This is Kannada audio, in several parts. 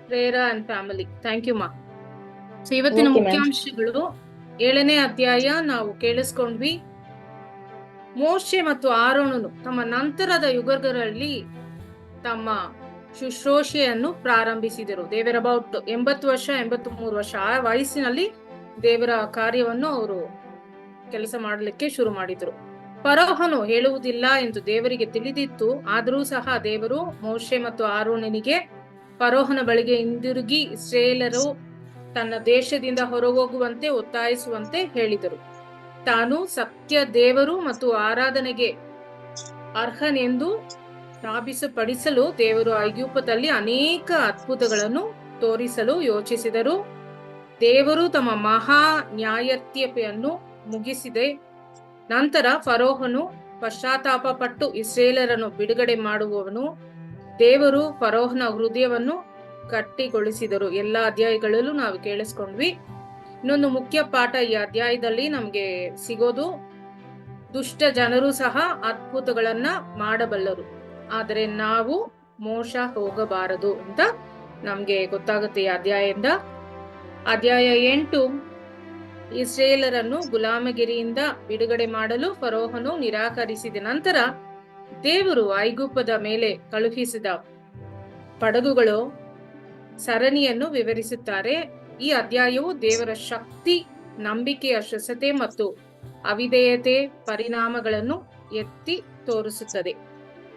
ಪ್ರೇರಾ ಅಂಡ್ ಫ್ಯಾಮಿಲಿ. ಥ್ಯಾಂಕ್ ಯು ಮಾ. ಸೊ ಇವತ್ತಿನ Okay, ma'am. ಮುಖ್ಯಾಂಶಗಳು 7ನೇ ಅಧ್ಯಾಯ ನಾವು ಕೇಳಿಸ್ಕೊಂಡ್ವಿ. ಮೋಶೆ ಮತ್ತು ಆರೋನನು ತಮ್ಮ ನಂತರದ ಯುಗಗಳಲ್ಲಿ ತಮ್ಮ ಶುಶ್ರೂಷೆಯನ್ನು ಪ್ರಾರಂಭಿಸಿದರು. ದೇವರ ಅಬೌಟ್ 80 ವರ್ಷ 83 ವರ್ಷ ಆ ವಯಸ್ಸಿನಲ್ಲಿ ದೇವರ ಕಾರ್ಯವನ್ನು ಅವರು ಕೆಲಸ ಮಾಡಲಿಕ್ಕೆ ಶುರು ಮಾಡಿದ್ರು. ಫರೋಹನು ಹೇಳುವುದಿಲ್ಲ ಎಂದು ದೇವರಿಗೆ ತಿಳಿದಿತ್ತು. ಆದರೂ ಸಹ ದೇವರು ಮೋಶೆ ಮತ್ತು ಆರೋನನಿಗೆ ಫರೋಹನ ಬಳಿಗೆ ಹಿಂದಿರುಗಿ ಇಸ್ರಾಯೇಲರು ತನ್ನ ದೇಶದಿಂದ ಹೊರಹೋಗುವಂತೆ ಒತ್ತಾಯಿಸುವಂತೆ ಹೇಳಿದರು. ತಾನು ಸತ್ಯ ದೇವರು ಮತ್ತು ಆರಾಧನೆಗೆ ಅರ್ಹನೆಂದು ಸಾಬೀತುಪಡಿಸಲು ದೇವರು ಐಗುಪ್ತದಲ್ಲಿ ಅನೇಕ ಅದ್ಭುತಗಳನ್ನು ತೋರಿಸಲು ಯೋಚಿಸಿದರು. ದೇವರು ತಮ್ಮ ಮಹಾ ನ್ಯಾಯತೀರ್ಪನ್ನು ಮುಗಿಸಿದೆ. ನಂತರ ಫರೋಹನು ಪಶ್ಚಾತ್ತಾಪ ಪಟ್ಟು ಇಸ್ರಾಯೇಲರನ್ನು ಬಿಡುಗಡೆ ಮಾಡುವವನು. ದೇವರು ಫರೋಹನ ಹೃದಯವನ್ನು ಗಟ್ಟಿಗೊಳಿಸಿದರು. ಎಲ್ಲ ಅಧ್ಯಾಯಗಳಲ್ಲೂ ನಾವು ಕೇಳಿಸ್ಕೊಂಡ್ವಿ. ಇನ್ನೊಂದು ಮುಖ್ಯ ಪಾಠ ಈ ಅಧ್ಯಾಯದಲ್ಲಿ ನಮ್ಗೆ ಸಿಗೋದು, ದುಷ್ಟ ಜನರು ಸಹ ಅದ್ಭುತಗಳನ್ನ ಮಾಡಬಲ್ಲರು, ಆದರೆ ನಾವು ಮೋಸ ಹೋಗಬಾರದು ಅಂತ ನಮ್ಗೆ ಗೊತ್ತಾಗುತ್ತೆ ಈ ಅಧ್ಯಾಯದಿಂದ. ಅಧ್ಯಾಯ 8, ಇಸ್ರಾಯೇಲರನ್ನು ಗುಲಾಮಗಿರಿಯಿಂದ ಬಿಡುಗಡೆ ಮಾಡಲು ಫರೋಹನು ನಿರಾಕರಿಸಿದ ನಂತರ ದೇವರು ಐಗುಪ್ತದ ಮೇಲೆ ಕಳುಹಿಸಿದ ಪಡಗುಗಳು ಸರಣಿಯನ್ನು ವಿವರಿಸುತ್ತಾರೆ. ಈ ಅಧ್ಯಾಯವು ದೇವರ ಶಕ್ತಿ, ನಂಬಿಕೆಯ ಶುದ್ಧತೆ ಮತ್ತು ಅವಿಧೇಯತೆ ಪರಿಣಾಮಗಳನ್ನು ಎತ್ತಿ ತೋರಿಸುತ್ತದೆ.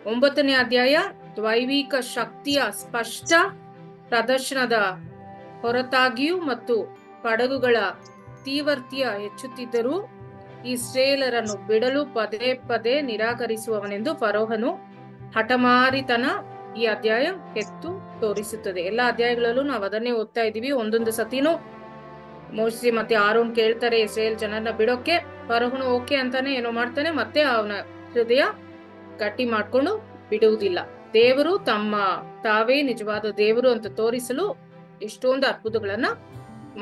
9ನೇ ಅಧ್ಯಾಯ ದೈವಿಕ ಶಕ್ತಿಯ ಸ್ಪಷ್ಟ ಪ್ರದರ್ಶನದ ಹೊರತಾಗಿಯೂ ಮತ್ತು ಪಡಗುಗಳ ತೀವ್ರತೆಯ ಹೆಚ್ಚುತ್ತಿದ್ದರೂ ಇಸ್ರಾಯೇಲರನ್ನು ಬಿಡಲು ಪದೇ ಪದೇ ನಿರಾಕರಿಸುವವನೆಂದು ಫರೋಹನು ಹಠಮಾರಿತನ ಈ ಅಧ್ಯಾಯ ಎತ್ತು ತೋರಿಸುತ್ತದೆ. ಎಲ್ಲ ಅಧ್ಯಾಯಗಳಲ್ಲೂ ನಾವು ಅದನ್ನೇ ಓದ್ತಾ ಇದೀವಿ. ಒಂದೊಂದು ಸತಿನೂ ಮೋಶೆ ಮತ್ತೆ ಆರೋನ್ ಕೇಳ್ತಾರೆ ಇಸ್ರಾಯೇಲ್ ಜನರನ್ನ ಬಿಡೋಕೆ. ಫರೋಹನು ಓಕೆ ಅಂತಾನೆ ಏನೋ ಮಾಡ್ತಾನೆ, ಮತ್ತೆ ಅವನ ಹೃದಯ ಗಟ್ಟಿ ಮಾಡ್ಕೊಂಡು ಬಿಡುವುದಿಲ್ಲ. ದೇವರು ತಾವೇ ನಿಜವಾದ ದೇವರು ಅಂತ ತೋರಿಸಲು ಎಷ್ಟೊಂದು ಅದ್ಭುತಗಳನ್ನ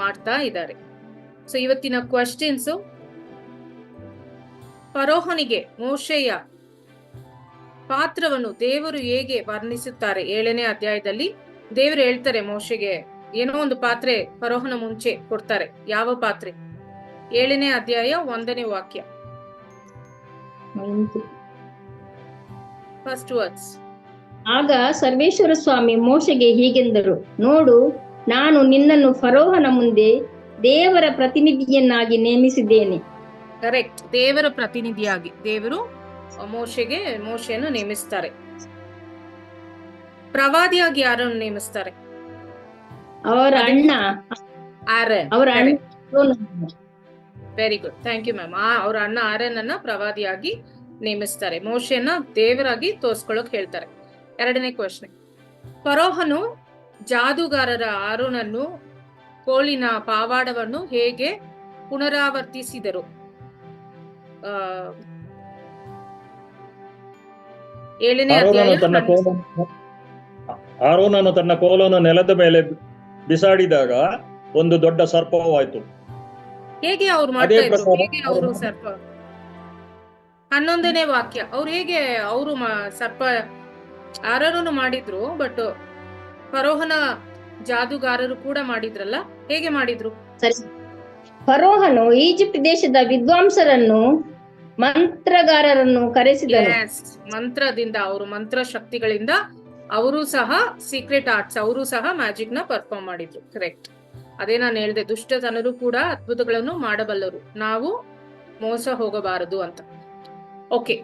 ಮಾಡ್ತಾ ಇದ್ದಾರೆ. ಸೊ ಇವತ್ತಿನ ಕ್ವಶನ್ಸ್, ಫರೋಹನಿಗೆ ಮೋಶೆಯ ಪಾತ್ರವನ್ನು ದೇವರು ಹೇಗೆ ವರ್ಣಿಸುತ್ತಾರೆ? 7ನೇ ಅಧ್ಯಾಯದಲ್ಲಿ ದೇವರು ಹೇಳ್ತಾರೆ ಮೋಶೆಗೆ ಏನೋ ಒಂದು ಪಾತ್ರೆ ಫರೋಹನ ಮುಂಚೆ ಕೊಡ್ತಾರೆ. ಯಾವ ಪಾತ್ರೆ? 7ನೇ ಅಧ್ಯಾಯ 1ನೇ ವಾಕ್ಯ, ಫಸ್ಟ್ ವರ್ಡ್ಸ್. ಆಗ ಸರ್ವೇಶ್ವರ ಸ್ವಾಮಿ ಮೋಶೆಗೆ ಹೀಗೆಂದರು, ನೋಡು, ನಾನು ನಿನ್ನನ್ನು ಫರೋಹನ ಮುಂದೆ ದೇವರ ಪ್ರತಿನಿಧಿಯನ್ನಾಗಿ ನೇಮಿಸಿದ್ದೇನೆ. ಕರೆಕ್ಟ್, ದೇವರ ಪ್ರತಿನಿಧಿಯಾಗಿ ದೇವರು ಮೋಶೆಯನ್ನು ನೇಮಿಸ್ತಾರೆ. ಪ್ರವಾದಿಯಾಗಿ ಯಾರನ್ನು ನೇಮಿಸ್ತಾರೆ? ಅವರ ಅಣ್ಣ Aaron. Very good, thank you ma'am. ಅವರ ಅಣ್ಣ ಆರನ್ ಅನ್ನ ಪ್ರವಾದಿಯಾಗಿ ನೇಮಿಸ್ತಾರೆ. ಮೋಶೆಯನ್ನ ದೇವರಾಗಿ ತೋರ್ಸ್ಕೊಳ್ಳೋಕ್ ಹೇಳ್ತಾರೆ. 2ನೇ ಕ್ವಶನ್, ಫರೋಹನು ಜಾದೂಗಾರರ ಆರೋನನ್ನು ಕೋಳಿನ ಪಾವಾಡವನ್ನು ಹೇಗೆ ಪುನರಾವರ್ತಿಸಿದರು? 7ನೇ ಅಧ್ಯಾಯ. ಆರೋನನು ತನ್ನ ಕೋಲನ್ನು ನೆಲದ ಮೇಲೆ ಬಿಸಾಡಿದಾಗ ಒಂದು ದೊಡ್ಡ ಸರ್ಪವಾಯಿತು. ಹೇಗೆ ಅವ್ರು ಮಾಡ್ತಾ ಇದ್ರು? ಹೇಗೆ ಅವರು ಸರ್ಪ? 11ನೇ ವಾಕ್ಯ, ಅವ್ರು ಹೇಗೆ ಅವರು ಸರ್ಪ ಆರೋನು ಮಾಡಿದ್ರು, ಬಟ್ ಫರೋಹನ ಜಾದೂಗಾರರು ಕೂಡ ಮಾಡಿದ್ರಲ್ಲ, ಹೇಗೆ ಮಾಡಿದ್ರು? ಸರಿ, ಫರೋಹನು ಈಜಿಪ್ಟ್ ದೇಶದ ವಿದ್ವಾಂಸರನ್ನು, ಮಂತ್ರಗಾರರನ್ನು ಕರೆಸಿದನು. ಮಂತ್ರದಿಂದ, ಅವರು ಮಂತ್ರ ಶಕ್ತಿಗಳಿಂದ ಅವರು ಸಹ ಸೀಕ್ರೆಟ್ ಆರ್ಟ್ಸ್, ಅವರು ಸಹ ಮ್ಯಾಜಿಕ್ ನ ಪರ್ಫಾರ್ಮ್ ಮಾಡಿದ್ರು. ಕರೆಕ್ಟ್, ಅದೇ ನಾನು ಹೇಳ್ದೆ, ದುಷ್ಟ ಜನರು ಕೂಡ ಅದ್ಭುತಗಳನ್ನು ಮಾಡಬಲ್ಲರು, ನಾವು ಮೋಸ ಹೋಗಬಾರದು ಅಂತ. ಓಕೆ,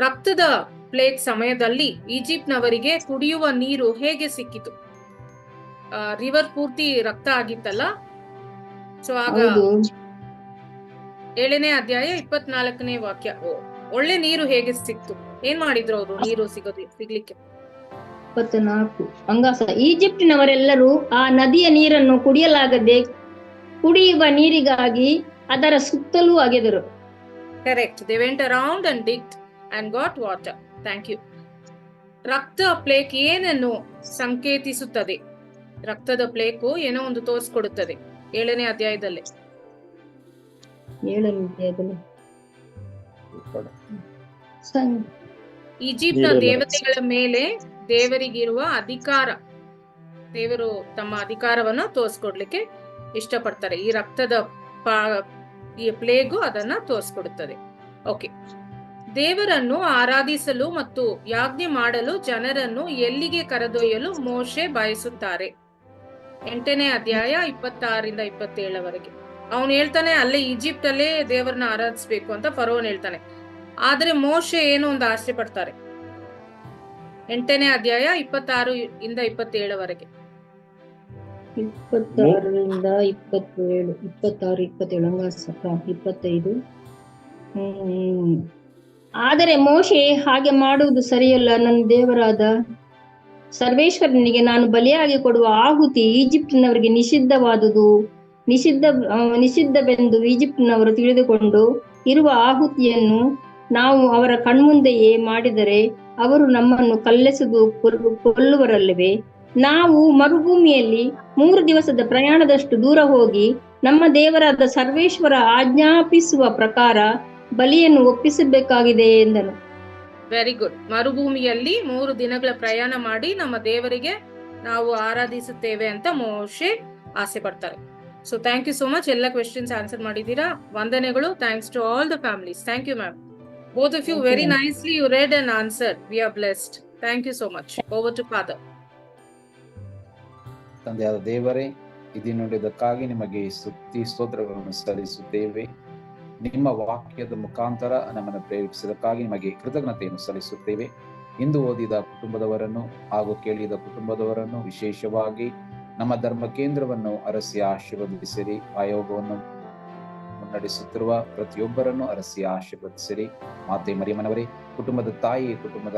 ರಕ್ತದ ಪ್ಲೇಗ್ ಸಮಯದಲ್ಲಿ ಈಜಿಪ್ಟ್ನವರಿಗೆ ಕುಡಿಯುವ ನೀರು ಹೇಗೆ ಸಿಕ್ಕಿತು? ರಿವರ್ ಪೂರ್ತಿ ರಕ್ತ ಆಗಿತ್ತಲ್ಲ. ಸೊ ಆಗ 7ನೇ ಅಧ್ಯಾಯ 24ನೇ ವಾಕ್ಯ, ಒಳ್ಳೆ ನೀರು ಹೇಗೆ ಸಿಕ್ತು? ಏನ್ ಮಾಡಿದ್ರು ಅವರು ನೀರು ಸಿಗ್ಲಿಕ್ಕೆ? 24 ಅಂಗಾಸ, ಈಜಿಪ್ಟಿನವರೆಲ್ಲರೂ ಆ ನದಿಯ ನೀರನ್ನು ಕುಡಿಯಲಾಗದೆ ಕುಡಿಯುವ ನೀರಿಗಾಗಿ ಅದರ ಸುತ್ತಲೂ ಅಗೆದರು. Correct, they went around and digged and got water. Thank you. ರಕ್ತ ಪ್ಲೇಕ್ ಏನನ್ನು ಸಂಕೇತಿಸುತ್ತದೆ? ರಕ್ತದ ಪ್ಲೇಕು ಏನೋ ಒಂದು ತೋರಿಸ್ಕೊಡುತ್ತದೆ 7ನೇ ಅಧ್ಯಾಯದಲ್ಲಿ. ಈಜಿಪ್ಟ್ ನ ದೇವತೆಗಳ ಮೇಲೆ ದೇವರಿಗಿರುವ ಅಧಿಕಾರ ದೇವರು ತಮ್ಮ ಅಧಿಕಾರವನ್ನ ತೋರಿಸ್ಕೊಡ್ಲಿಕ್ಕೆ ಇಷ್ಟಪಡ್ತಾರೆ. ಈ ರಕ್ತದ ಈ ಪ್ಲೇಗು ಅದನ್ನ ತೋರಿಸ್ಕೊಡುತ್ತದೆ. ಓಕೆ, ದೇವರನ್ನು ಆರಾಧಿಸಲು ಮತ್ತು ಯಾಜ್ಞೆ ಮಾಡಲು ಜನರನ್ನು ಎಲ್ಲಿಗೆ ಕರೆದೊಯ್ಯಲು ಮೋಶೆ ಬಯಸುತ್ತಾರೆ? 8ನೇ ಅಧ್ಯಾಯ 26ರಿಂದ 27ವರೆಗೆ. ಅವನು ಹೇಳ್ತಾನೆ ಅಲ್ಲೇ ಈಜಿಪ್ಟ್ ಅಲ್ಲೇ ದೇವರನ್ನ ಆರಾಧಿಸ್ಬೇಕು ಅಂತ ಫರೋನ್ ಹೇಳ್ತಾನೆ. ಆದ್ರೆ ಮೋಶೆ ಏನು ಒಂದು ಆಸೆ ಪಡ್ತಾರೆ. 8ನೇ ಅಧ್ಯಾಯ 26ರಿಂದ 27ವರೆಗೆ. 26ರಿಂದ 27, 26, 27, 25. ಆದರೆ ಮೋಶೆ ಹಾಗೆ ಮಾಡುವುದು ಸರಿಯಲ್ಲ. ನನ್ನ ದೇವರಾದ ಸರ್ವೇಶ್ವರನಿಗೆ ನಾನು ಬಲಿಯಾಗಿ ಕೊಡುವ ಆಹುತಿ ಈಜಿಪ್ಟಿನವರಿಗೆ ನಿಷಿದ್ಧವೆಂದು ಈಜಿಪ್ಟಿನವರು ತಿಳಿದುಕೊಂಡು ಇರುವ ಆಹುತಿಯನ್ನು ನಾವು ಅವರ ಕಣ್ಮುಂದೆಯೇ ಮಾಡಿದರೆ ಅವರು ನಮ್ಮನ್ನು ಕಲ್ಲೆಸೆದು ಕೊಲ್ಲುವರಲ್ಲವೇ? ನಾವು ಮರುಭೂಮಿಯಲ್ಲಿ 3 ದಿವಸದ ಪ್ರಯಾಣದಷ್ಟು ದೂರ ಹೋಗಿ ನಮ್ಮ ದೇವರಾದ ಸರ್ವೇಶ್ವರ ಆಜ್ಞಾಪಿಸುವ ಪ್ರಕಾರ ಬಲಿಯನ್ನು ಒಪ್ಪಿಸಬೇಕಾಗಿದೆ ಎಂದನು. Very good. ಮರುಭೂಮಿಯಲ್ಲಿ 3 ದಿನಗಳ ಪ್ರಯಾಣ ಮಾಡಿ ನಮ್ಮ ದೇವರಿಗೆ ನಾವು ಆರಾಧಿಸುತ್ತೇವೆ ಅಂತ ಮೋಶೆ ಆಸೆ ಪಡ್ತಾರೆ. So thank you so much. ಎಲ್ಲ ಕ್ವೆಶ್ಚನ್ಸ್ ಆನ್ಸರ್ ಮಾಡಿದ್ದೀರಾ. ವಂದನೆಗಳು. Thanks to all the families. Thank you ma'am. Both of you very nicely you read and answered. We are blessed. Thank you so much. Over to Father. ತಂದೆಯಾದ ದೇವರೇ, ಇದು ನುಡಿದಕ್ಕಾಗಿ ನಿಮಗೆ ಸ್ತುತಿ ಸ್ತೋತ್ರಗಳನ್ನು ಸಲ್ಲಿಸುತ್ತೇವೆ. ನಿಮ್ಮ ವಾಕ್ಯದ ಮುಖಾಂತರ ನಮ್ಮನ್ನು ಪ್ರೇರೇಪಿಸಿದಕ್ಕಾಗಿ ನಿಮಗೆ ಕೃತಜ್ಞತೆಯನ್ನು ಸಲ್ಲಿಸುತ್ತೇವೆ. ಇಂದು ಓದಿದ ಕುಟುಂಬದವರನ್ನು ಹಾಗೂ ಕೇಳಿದ ಕುಟುಂಬದವರನ್ನು, ವಿಶೇಷವಾಗಿ ನಮ್ಮ ಧರ್ಮ ಕೇಂದ್ರವನ್ನು ಅರಸಿ ಆಶೀರ್ವದಿಸಿರಿ. ಆಯೋಗವನ್ನು ಮುನ್ನಡೆಸುತ್ತಿರುವ ಪ್ರತಿಯೊಬ್ಬರನ್ನು ಅರಸಿ ಆಶೀರ್ವದಿಸಿರಿ. ಮಾತೆ ಮರಿಯಮ್ಮನವರೇ, ಕುಟುಂಬದ ತಾಯಿ, ಕುಟುಂಬದ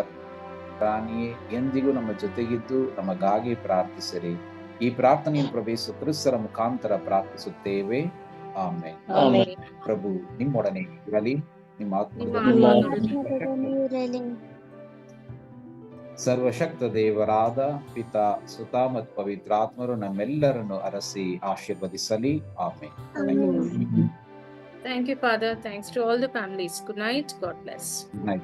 ರಾಣಿಯೇ, ಎಂದಿಗೂ ನಮ್ಮ ಜೊತೆಗಿದ್ದು ನಮಗಾಗಿ ಪ್ರಾರ್ಥಿಸಿರಿ. ಈ ಪ್ರಾರ್ಥನೆಯನ್ನು ಪ್ರವೇಶ ಕ್ರಿಸ್ತರ ಮುಖಾಂತರ ಪ್ರಾರ್ಥಿಸುತ್ತೇವೆ. ಆಮೆನ್. ಪ್ರಭು ನಿಮ್ಮೊಡನೆ ಇರಲಿ, ನಿಮ್ಮ ಸರ್ವಶಕ್ತ ದೇವರಾದ ಪಿತಾ, ಸುತ ಮತ್ತು ಪವಿತ್ರಾತ್ಮರು ನಮ್ಮೆಲ್ಲರನ್ನು ಅರಸಿ ಆಶೀರ್ವದಿಸಲಿ. Amen. Thank you, Father. Thanks to all the families. Good night. God bless. Good night.